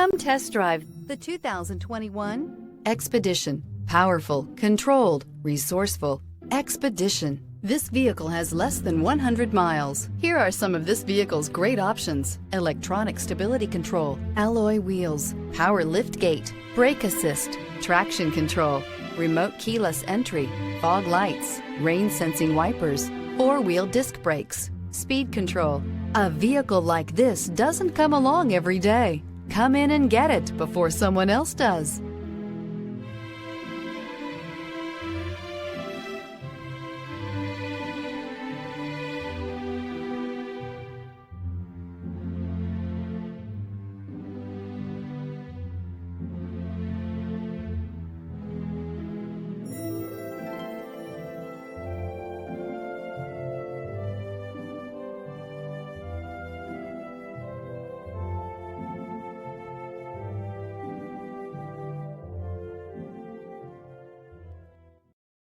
Come test drive the 2021 Expedition. Powerful, controlled, resourceful. Expedition. This vehicle has less than 100 miles. Here are some of this vehicle's great options: electronic stability control, alloy wheels, power lift gate, brake assist, traction control, remote keyless entry, fog lights, rain sensing wipers, four-wheel disc brakes, speed control. A vehicle like this doesn't come along every day. Come in and get it before someone else does.